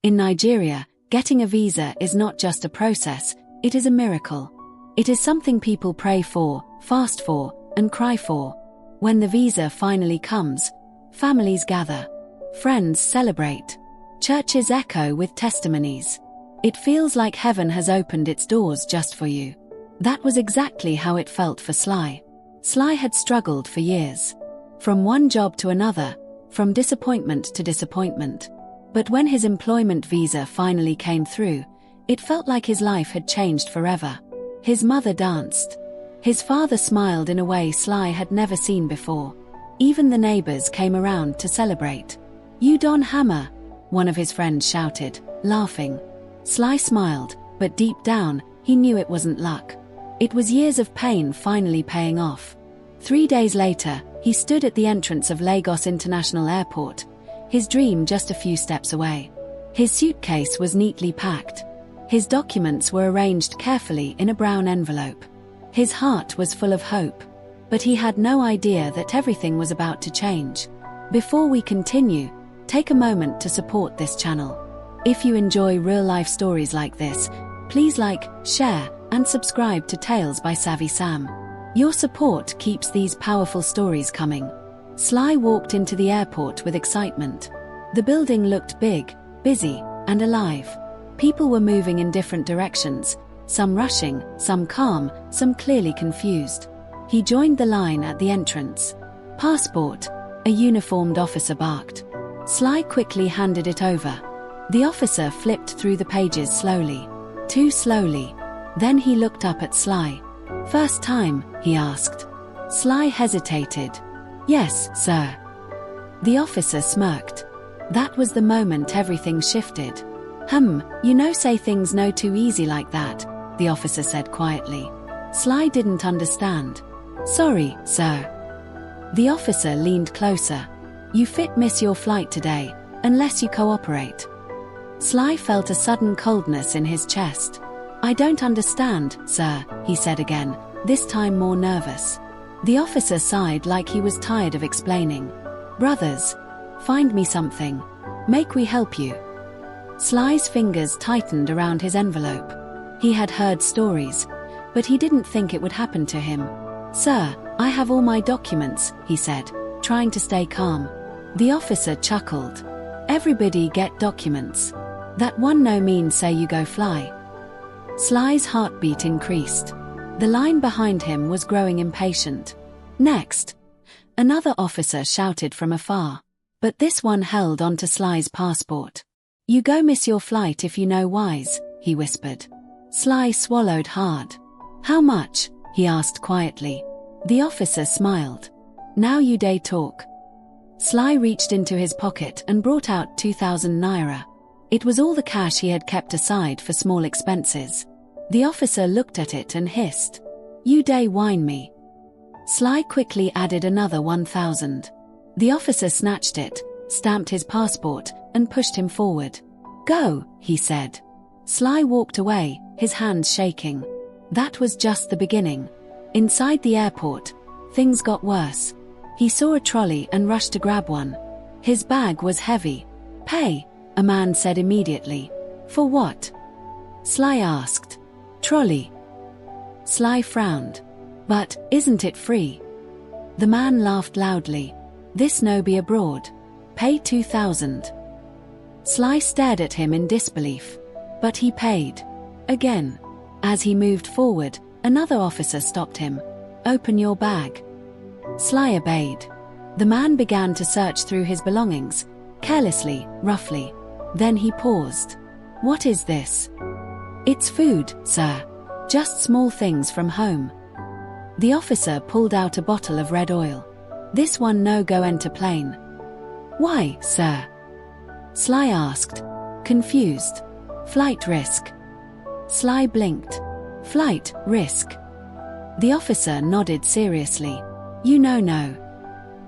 In Nigeria, getting a visa is not just a process, it is a miracle. It is something people pray for, fast for, and cry for. When the visa finally comes, families gather. Friends celebrate. Churches echo with testimonies. It feels like heaven has opened its doors just for you. That was exactly how it felt for Sly. Sly had struggled for years. From one job to another, from disappointment to disappointment. But when his employment visa finally came through, it felt like his life had changed forever. His mother danced. His father smiled in a way Sly had never seen before. Even the neighbors came around to celebrate. "You Don Hammer," one of his friends shouted, laughing. Sly smiled, but deep down, he knew it wasn't luck. It was years of pain finally paying off. 3 days later, he stood at the entrance of Lagos International Airport, his dream just a few steps away. His suitcase was neatly packed. His documents were arranged carefully in a brown envelope. His heart was full of hope. But he had no idea that everything was about to change. Before we continue, take a moment to support this channel. If you enjoy real-life stories like this, please like, share, and subscribe to Tales by Savvy Sam. Your support keeps these powerful stories coming. Sly walked into the airport with excitement. The building looked big, busy, and alive. People were moving in different directions, some rushing, some calm, some clearly confused. He joined the line at the entrance. "Passport," a uniformed officer barked. Sly quickly handed it over. The officer flipped through the pages slowly. Too slowly. Then he looked up at Sly. "First time?" he asked. Sly hesitated. "Yes, sir." The officer smirked. That was the moment everything shifted. Say things no too easy like that," the officer said quietly. Sly didn't understand. "Sorry, sir." The officer leaned closer. "You fit miss your flight today, unless you cooperate." Sly felt a sudden coldness in his chest. "I don't understand, sir," he said again, this time more nervous. The officer sighed like he was tired of explaining. "Brothers, find me something. Make we help you." Sly's fingers tightened around his envelope. He had heard stories, but he didn't think it would happen to him. "Sir, I have all my documents," he said, trying to stay calm. The officer chuckled. "Everybody get documents. That one no mean say you go fly." Sly's heartbeat increased. The line behind him was growing impatient. "Next!" Another officer shouted from afar. But this one held onto Sly's passport. "You go miss your flight if you know wise," he whispered. Sly swallowed hard. "How much?" he asked quietly. The officer smiled. "Now you day talk." Sly reached into his pocket and brought out 2,000 naira. It was all the cash he had kept aside for small expenses. The officer looked at it and hissed, "You day whine me." Sly quickly added another 1,000. The officer snatched it, stamped his passport, and pushed him forward. "Go," he said. Sly walked away, his hands shaking. That was just the beginning. Inside the airport, things got worse. He saw a trolley and rushed to grab one. His bag was heavy. "Pay," a man said immediately. "For what?" Sly asked. "Trolley." Sly frowned. "But, isn't it free?" The man laughed loudly. "This no be abroad. Pay 2,000. Sly stared at him in disbelief. But he paid. Again. As he moved forward, another officer stopped him. "Open your bag." Sly obeyed. The man began to search through his belongings, carelessly, roughly. Then he paused. "What is this?" "It's food, sir. Just small things from home." The officer pulled out a bottle of red oil. "This one no go enter plane." "Why, sir?" Sly asked, confused. "Flight risk." Sly blinked. "Flight risk." The officer nodded seriously. "You no."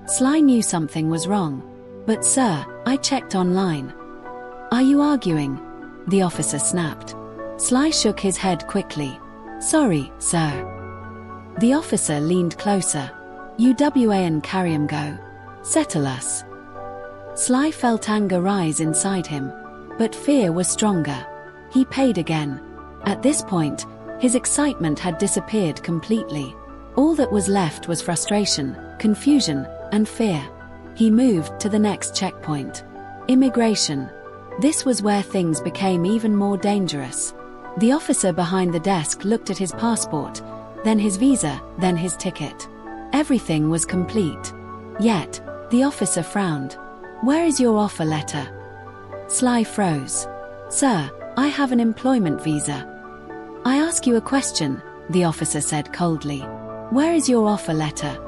Sly knew something was wrong. "But sir, I checked online." "Are you arguing?" the officer snapped. Sly shook his head quickly. "Sorry, sir." The officer leaned closer. "UWA and carry 'em go. Settle us." Sly felt anger rise inside him. But fear was stronger. He paid again. At this point, his excitement had disappeared completely. All that was left was frustration, confusion, and fear. He moved to the next checkpoint. Immigration. This was where things became even more dangerous. The officer behind the desk looked at his passport, then his visa, then his ticket. Everything was complete. Yet, the officer frowned. "Where is your offer letter?" Sly froze. "Sir, I have an employment visa." "I ask you a question," the officer said coldly. "Where is your offer letter?"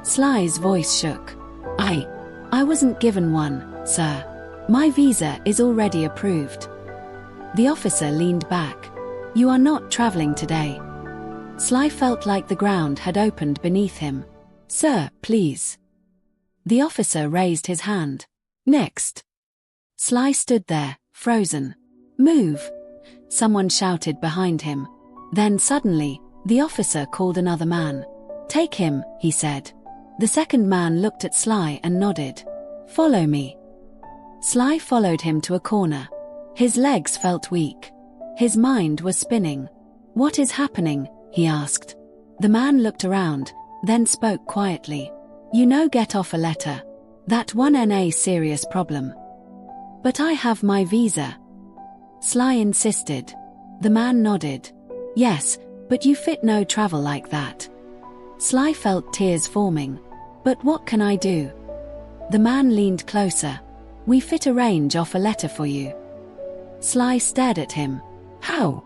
Sly's voice shook. I wasn't given one, sir. My visa is already approved." The officer leaned back. "You are not traveling today." Sly felt like the ground had opened beneath him. "Sir, please." The officer raised his hand. "Next." Sly stood there, frozen. "Move!" Someone shouted behind him. Then suddenly, the officer called another man. "Take him," he said. The second man looked at Sly and nodded. "Follow me." Sly followed him to a corner. His legs felt weak. His mind was spinning. "What is happening?" he asked. The man looked around, then spoke quietly. "You know, get off a letter. That one NA serious problem." "But I have my visa." Sly insisted. The man nodded. "Yes, but you fit no travel like that." Sly felt tears forming. "But what can I do?" The man leaned closer. "We fit arrange off a letter for you." Sly stared at him. "How?"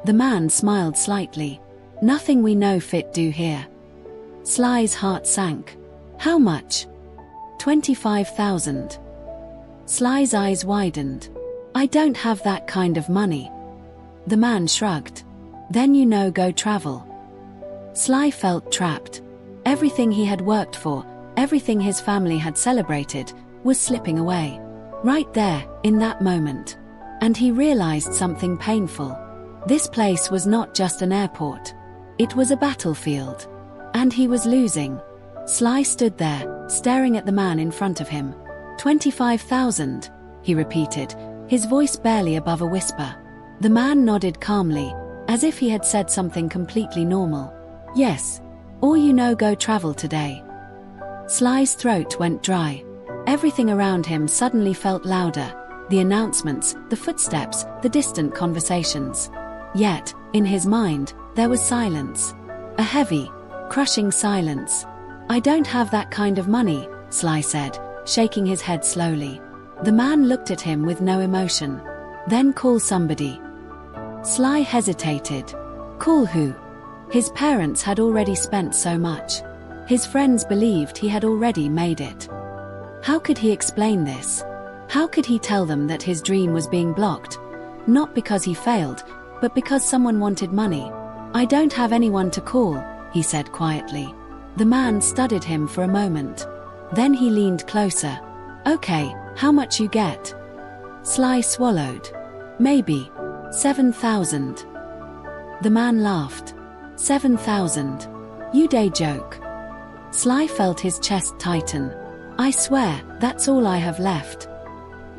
The man smiled slightly. "Nothing we know fit do here." Sly's heart sank. "How much?" 25,000. Sly's eyes widened. "I don't have that kind of money." The man shrugged. "Then you know, go travel." Sly felt trapped. Everything he had worked for, everything his family had celebrated, was slipping away. Right there, in that moment. And he realized something painful. This place was not just an airport. It was a battlefield. And he was losing. Sly stood there, staring at the man in front of him. 25,000, he repeated, his voice barely above a whisper. The man nodded calmly, as if he had said something completely normal. "Yes. Or you know, go travel today." Sly's throat went dry. Everything around him suddenly felt louder. The announcements, the footsteps, the distant conversations. Yet, in his mind, there was silence. A heavy, crushing silence. "I don't have that kind of money," Sly said, shaking his head slowly. The man looked at him with no emotion. "Then call somebody." Sly hesitated. Call who? His parents had already spent so much. His friends believed he had already made it. How could he explain this? How could he tell them that his dream was being blocked? Not because he failed, but because someone wanted money. "I don't have anyone to call," he said quietly. The man studied him for a moment. Then he leaned closer. "Okay, how much you get?" Sly swallowed. "Maybe 7,000. The man laughed. 7,000. You day joke." Sly felt his chest tighten. "I swear, that's all I have left."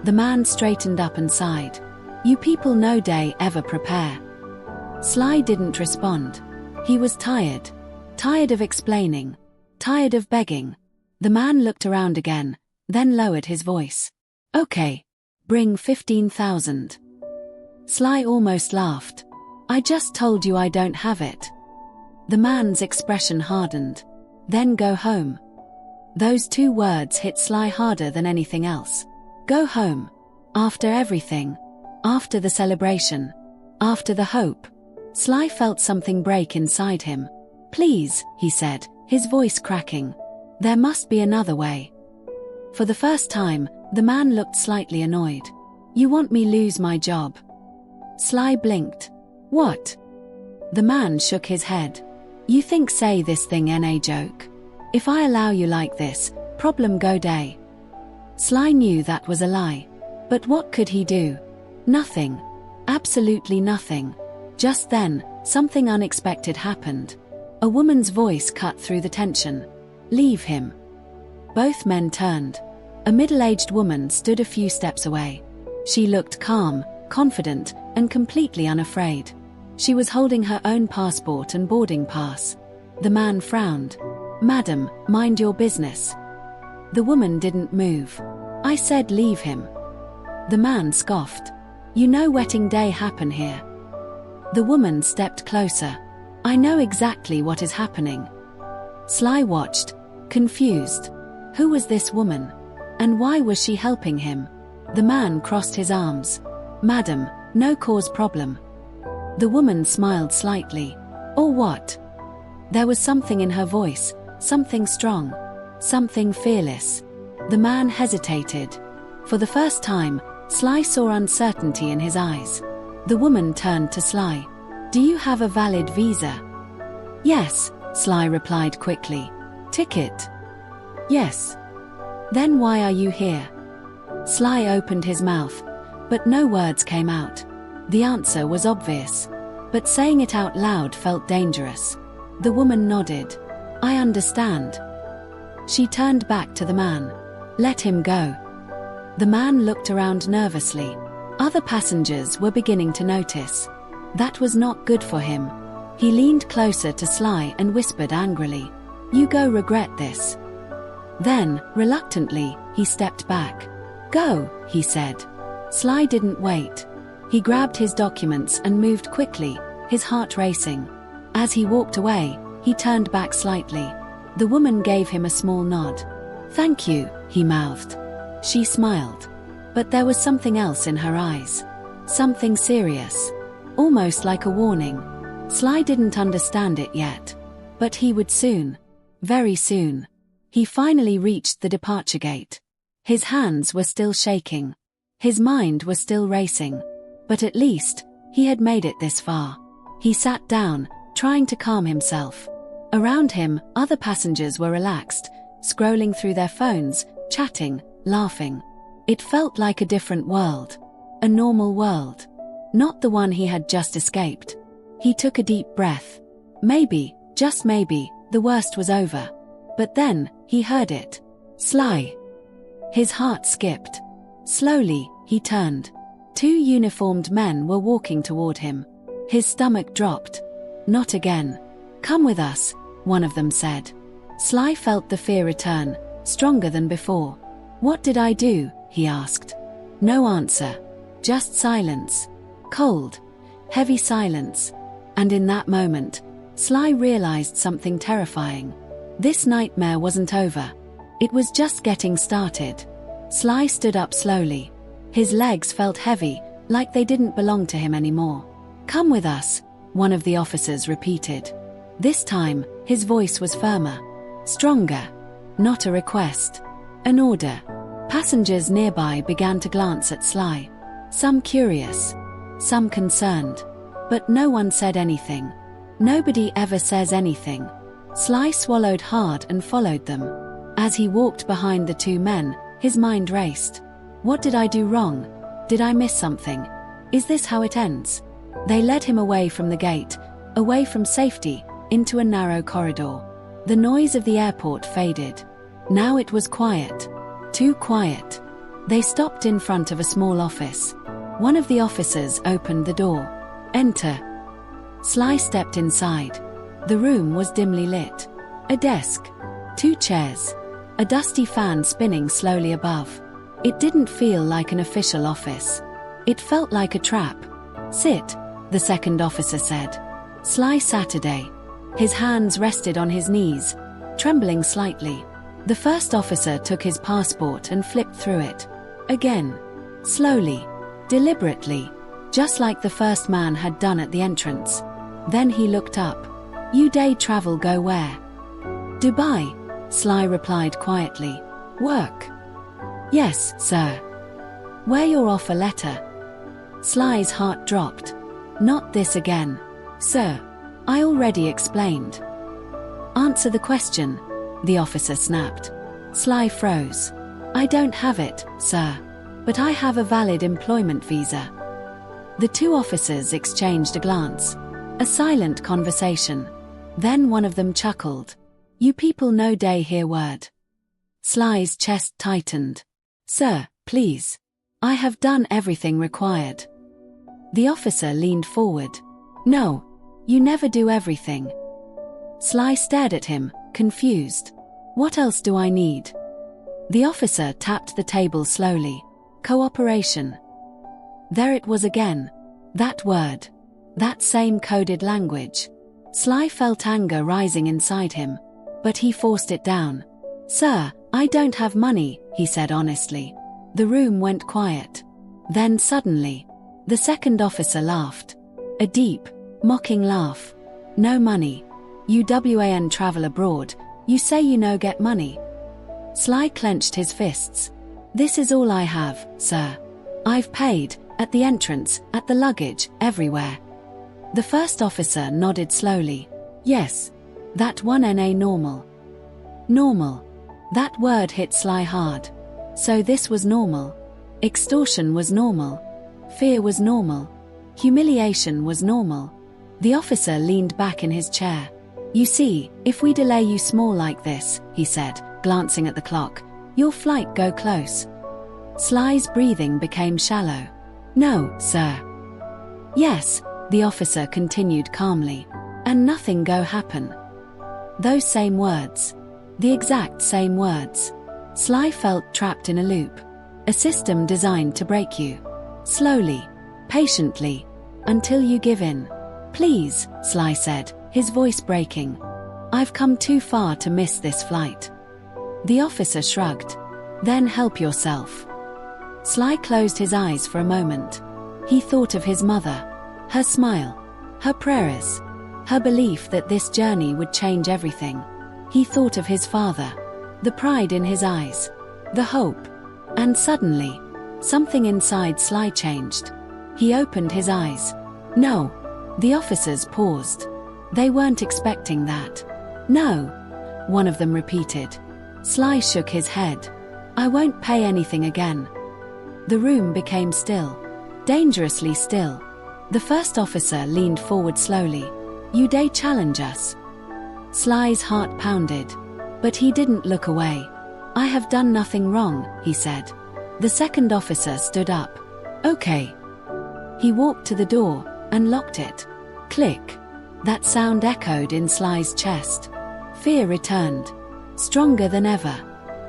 The man straightened up and sighed. "You people no day ever prepare." Sly didn't respond. He was tired. Tired of explaining. Tired of begging. The man looked around again, then lowered his voice. "Okay. Bring 15,000. Sly almost laughed. "I just told you I don't have it." The man's expression hardened. "Then go home." Those two words hit Sly harder than anything else. Go home. After everything. After the celebration. After the hope. Sly felt something break inside him. "Please," he said, his voice cracking. "There must be another way." For the first time, the man looked slightly annoyed. "You want me lose my job?" Sly blinked. "What?" The man shook his head. "You think say this thing NA joke? If I allow you like this, problem go day." Sly knew that was a lie. But what could he do? Nothing. Absolutely nothing. Just then, something unexpected happened. A woman's voice cut through the tension. "Leave him." Both men turned. A middle-aged woman stood a few steps away. She looked calm, confident, and completely unafraid. She was holding her own passport and boarding pass. The man frowned. "Madam, mind your business." The woman didn't move. "I said leave him." The man scoffed. "You know wedding day happen here." The woman stepped closer. "I know exactly what is happening." Sly watched, confused. Who was this woman? And why was she helping him? The man crossed his arms. "Madam, no cause problem." The woman smiled slightly. "Or what?" There was something in her voice, something strong, something fearless. The man hesitated. For the first time, Sly saw uncertainty in his eyes. The woman turned to Sly. "Do you have a valid visa?" "Yes," Sly replied quickly. "Ticket?" "Yes." "Then why are you here?" Sly opened his mouth, but no words came out. The answer was obvious, but saying it out loud felt dangerous. The woman nodded. "I understand." She turned back to the man. "Let him go." The man looked around nervously. Other passengers were beginning to notice. That was not good for him. He leaned closer to Sly and whispered angrily, "You go regret this." Then, reluctantly, he stepped back. "Go," he said. Sly didn't wait. He grabbed his documents and moved quickly, his heart racing. As he walked away, he turned back slightly. The woman gave him a small nod. "Thank you," he mouthed. She smiled. But there was something else in her eyes. Something serious. Almost like a warning. Sly didn't understand it yet. But he would soon. Very soon. He finally reached the departure gate. His hands were still shaking. His mind was still racing. But at least, he had made it this far. He sat down, trying to calm himself. Around him, other passengers were relaxed, scrolling through their phones, chatting, laughing. It felt like a different world. A normal world. Not the one he had just escaped. He took a deep breath. Maybe, just maybe, the worst was over. But then, he heard it. Sly. His heart skipped. Slowly, he turned. Two uniformed men were walking toward him. His stomach dropped. "Not again." "Come with us," one of them said. Sly felt the fear return, stronger than before. "What did I do?" he asked. No answer. Just silence. Cold, heavy silence. And in that moment, Sly realized something terrifying. This nightmare wasn't over. It was just getting started. Sly stood up slowly. His legs felt heavy, like they didn't belong to him anymore. "Come with us," one of the officers repeated. This time, his voice was firmer. Stronger. Not a request. An order. Passengers nearby began to glance at Sly. Some curious. Some concerned. But no one said anything. Nobody ever says anything. Sly swallowed hard and followed them. As he walked behind the two men, his mind raced. What did I do wrong? Did I miss something? Is this how it ends? They led him away from the gate, away from safety, into a narrow corridor. The noise of the airport faded. Now it was quiet. Too quiet. They stopped in front of a small office. One of the officers opened the door. "Enter." Sly stepped inside. The room was dimly lit. A desk. 2 chairs. A dusty fan spinning slowly above. It didn't feel like an official office. It felt like a trap. "Sit," the second officer said. Sly Saturday. His hands rested on his knees, trembling slightly. The first officer took his passport and flipped through it. Again. Slowly. Deliberately. Just like the first man had done at the entrance. Then he looked up. "You day travel go where?" "Dubai," Sly replied quietly. "Work?" "Yes, sir." "Where your offer letter?" Sly's heart dropped. "Not this again. Sir. I already explained." "Answer the question," the officer snapped. Sly froze. "I don't have it, sir. But I have a valid employment visa." The two officers exchanged a glance. A silent conversation. Then one of them chuckled. "You people no day hear word." Sly's chest tightened. "Sir, please. I have done everything required. The officer leaned forward. No, you never do everything. Sly stared at him, confused. What else do I need? The officer tapped the table slowly. Cooperation. There it was again. That word. That same coded language. Sly felt anger rising inside him, but he forced it down. Sir, I don't have money, he said honestly. The room went quiet. Then suddenly, the second officer laughed. A deep, mocking laugh. No money. You WAN travel abroad, you say you no get money. Sly clenched his fists. This is all I have, sir. I've paid, at the entrance, at the luggage, everywhere. The first officer nodded slowly. Yes. That one NA normal. Normal. That word hit Sly hard. So this was normal. Extortion was normal. Fear was normal. Humiliation was normal. The officer leaned back in his chair. You see, if we delay you small like this, he said, glancing at the clock, your flight go close. Sly's breathing became shallow. No, sir. Yes, the officer continued calmly. And nothing go happen. Those same words. The exact same words. Sly felt trapped in a loop. A system designed to break you. Slowly, patiently, until you give in. Please, Sly said, his voice breaking. I've come too far to miss this flight. The officer shrugged. Then help yourself. Sly closed his eyes for a moment. He thought of his mother. Her smile. Her prayers. Her belief that this journey would change everything. He thought of his father. The pride in his eyes. The hope. And suddenly, something inside Sly changed. He opened his eyes. No. The officers paused. They weren't expecting that. No. One of them repeated. Sly shook his head. I won't pay anything again. The room became still. Dangerously still. The first officer leaned forward slowly. You dare challenge us? Sly's heart pounded. But he didn't look away. I have done nothing wrong, he said. The second officer stood up. Okay. He walked to the door and locked it. Click. That sound echoed in Sly's chest. Fear returned. Stronger than ever.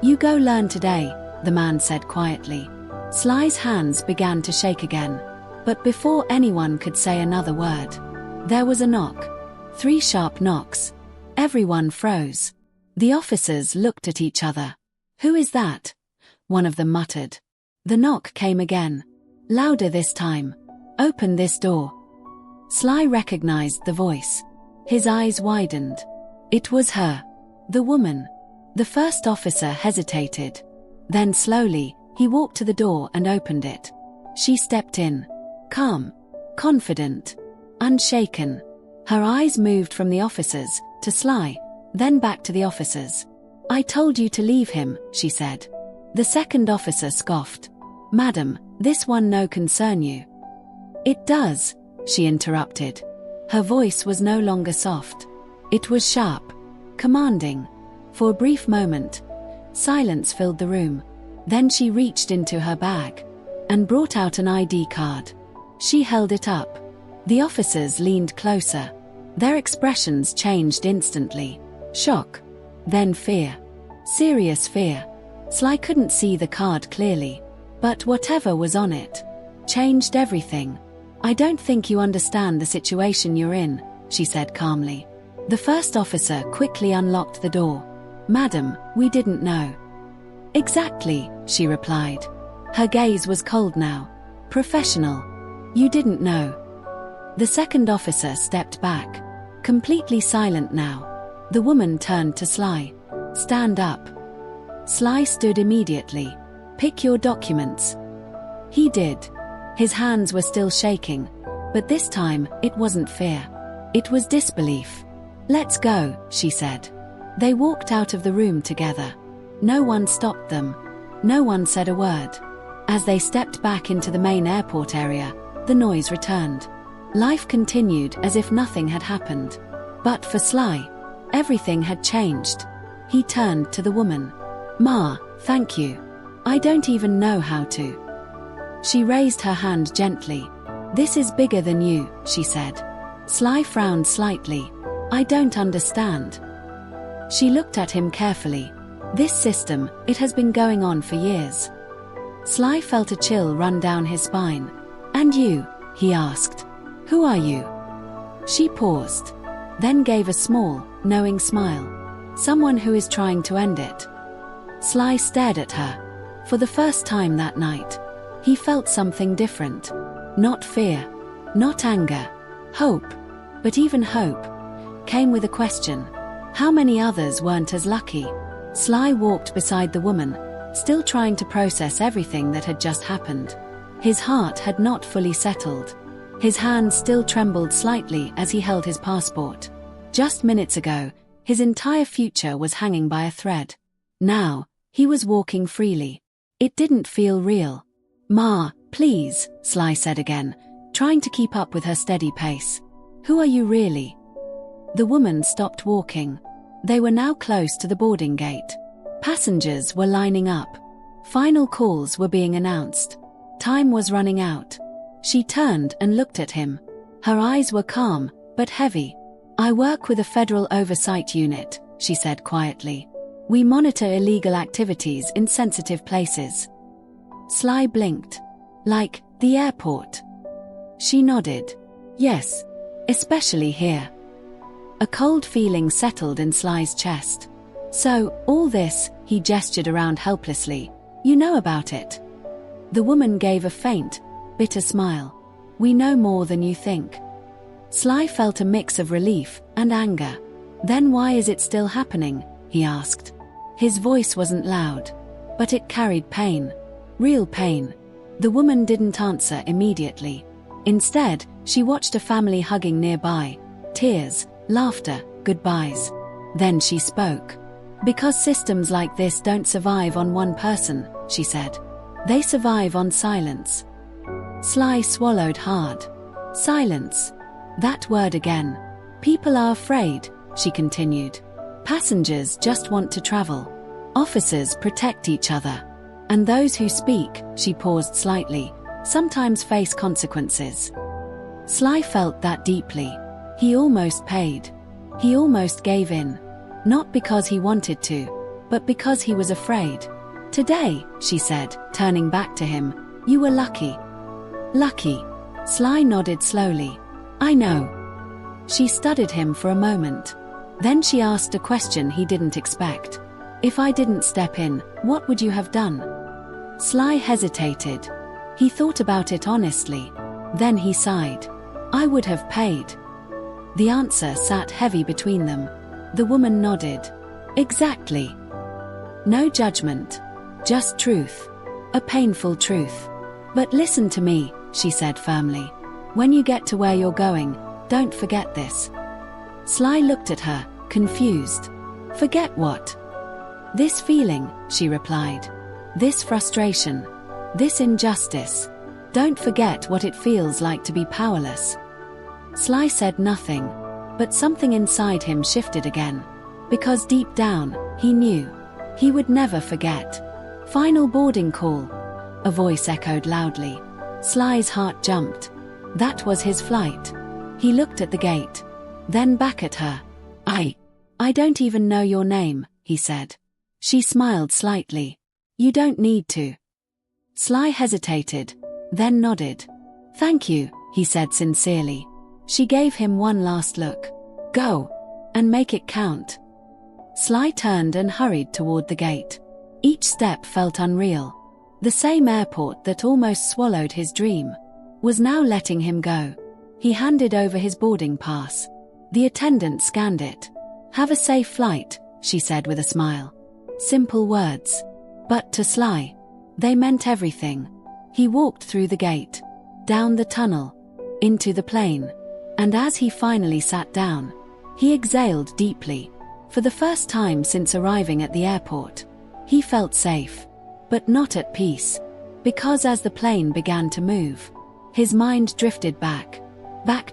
You go learn today, the man said quietly. Sly's hands began to shake again. But before anyone could say another word, there was a knock. 3 sharp knocks. Everyone froze. The officers looked at each other. Who is that? One of them muttered. The knock came again. Louder this time. Open this door. Sly recognized the voice. His eyes widened. It was her. The woman. The first officer hesitated. Then slowly, he walked to the door and opened it. She stepped in. Calm. Confident. Unshaken. Her eyes moved from the officers to Sly, then back to the officers. I told you to leave him, she said. The second officer scoffed. Madam, this one no concern you. It does, she interrupted. Her voice was no longer soft. It was sharp. Commanding. For a brief moment, silence filled the room. Then she reached into her bag and brought out an ID card. She held it up. The officers leaned closer. Their expressions changed instantly. Shock. Then fear. Serious fear. Sly couldn't see the card clearly, but whatever was on it changed everything. I don't think you understand the situation you're in, she said calmly. The first officer quickly unlocked the door. Madam, we didn't know. Exactly, she replied. Her gaze was cold now. Professional. You didn't know. The second officer stepped back. Completely silent now. The woman turned to Sly. Stand up. Sly stood immediately. Pick your documents. He did. His hands were still shaking, but this time, it wasn't fear. It was disbelief. Let's go, she said. They walked out of the room together. No one stopped them. No one said a word. As they stepped back into the main airport area, the noise returned. Life continued as if nothing had happened. But for Sly, everything had changed. He turned to the woman. Ma, thank you. I don't even know how to. She raised her hand gently. "This is bigger than you," she said. Sly frowned slightly. "I don't understand." She looked at him carefully. "This system, it has been going on for years." Sly felt a chill run down his spine. "And you?" he asked. "Who are you?" She paused, then gave a small, knowing smile. "Someone who is trying to end it." Sly stared at her. For the first time that night, he felt something different. Not fear, not anger, hope. But even hope came with a question. How many others weren't as lucky? Sly walked beside the woman, still trying to process everything that had just happened. His heart had not fully settled. His hand still trembled slightly as he held his passport. Just minutes ago, his entire future was hanging by a thread. Now, he was walking freely. It didn't feel real. "Ma, please," Sly said again, trying to keep up with her steady pace. "Who are you really?" The woman stopped walking. They were now close to the boarding gate. Passengers were lining up. Final calls were being announced. Time was running out. She turned and looked at him. Her eyes were calm, but heavy. "I work with a federal oversight unit," she said quietly. "We monitor illegal activities in sensitive places." Sly blinked. "Like the airport?" She nodded. "Yes, especially here." A cold feeling settled in Sly's chest. "So, all this," he gestured around helplessly, "you know about it?" The woman gave a faint, bitter smile. "We know more than you think." Sly felt a mix of relief and anger. "Then why is it still happening?" he asked. His voice wasn't loud, but it carried pain. Real pain. The woman didn't answer immediately. Instead, she watched a family hugging nearby. Tears, laughter, goodbyes. Then she spoke. "Because systems like this don't survive on one person," she said. "They survive on silence." Sly swallowed hard. Silence. That word again. "People are afraid," she continued. "Passengers just want to travel. Officers protect each other. And those who speak," she paused slightly, "sometimes face consequences." Sly felt that deeply. He almost paid. He almost gave in. Not because he wanted to, but because he was afraid. "Today," she said, turning back to him, "you were lucky." "Lucky?" Sly nodded slowly. "I know." She studied him for a moment. Then she asked a question he didn't expect. "If I didn't step in, what would you have done?" Sly hesitated. He thought about it honestly. Then he sighed. "I would have paid." The answer sat heavy between them. The woman nodded. "Exactly." No judgment. Just truth. A painful truth. "But listen to me," she said firmly. "When you get to where you're going, don't forget this." Sly looked at her, confused. "Forget what?" "This feeling," she replied. "This frustration. This injustice. Don't forget what it feels like to be powerless." Sly said nothing, but something inside him shifted again. Because deep down, he knew. He would never forget. "Final boarding call," a voice echoed loudly. Sly's heart jumped. That was his flight. He looked at the gate, then back at her. I don't even know your name," he said. She smiled slightly. "You don't need to." Sly hesitated, then nodded. "Thank you," he said sincerely. She gave him one last look. "Go. And make it count." Sly turned and hurried toward the gate. Each step felt unreal. The same airport that almost swallowed his dream was now letting him go. He handed over his boarding pass. The attendant scanned it. "Have a safe flight," she said with a smile. Simple words. But to Sly, they meant everything. He walked through the gate, down the tunnel, into the plane. And as he finally sat down, he exhaled deeply. For the first time since arriving at the airport, he felt safe, but not at peace. Because as the plane began to move, his mind drifted back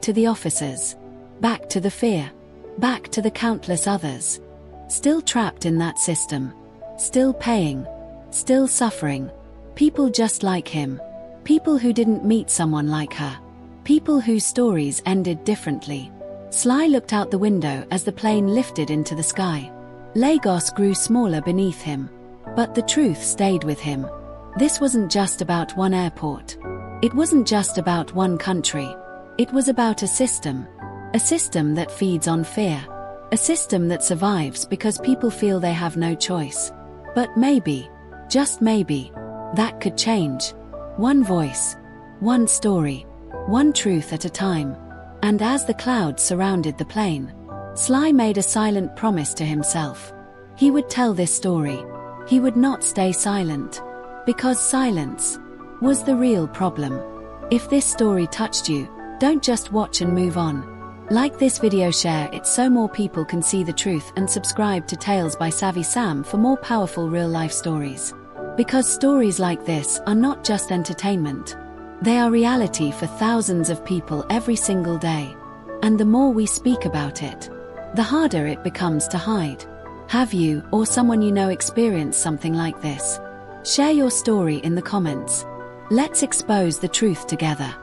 to the officers, back to the fear, back to the countless others, still trapped in that system, still paying, still suffering, people just like him. People who didn't meet someone like her. People whose stories ended differently. Sly looked out the window as the plane lifted into the sky. Lagos grew smaller beneath him. But the truth stayed with him. This wasn't just about one airport. It wasn't just about one country. It was about a system. A system that feeds on fear. A system that survives because people feel they have no choice. But maybe, just maybe, that could change. One voice, one story, one truth at a time. And as the clouds surrounded the plane, Sly made a silent promise to himself. He would tell this story. He would not stay silent. Because silence was the real problem. If this story touched you, don't just watch and move on. Like this video, share it so more people can see the truth, and subscribe to Tales by Savvy Sam for more powerful real-life stories. Because stories like this are not just entertainment. They are reality for thousands of people every single day. And the more we speak about it, the harder it becomes to hide. Have you or someone you know experienced something like this? Share your story in the comments. Let's expose the truth together.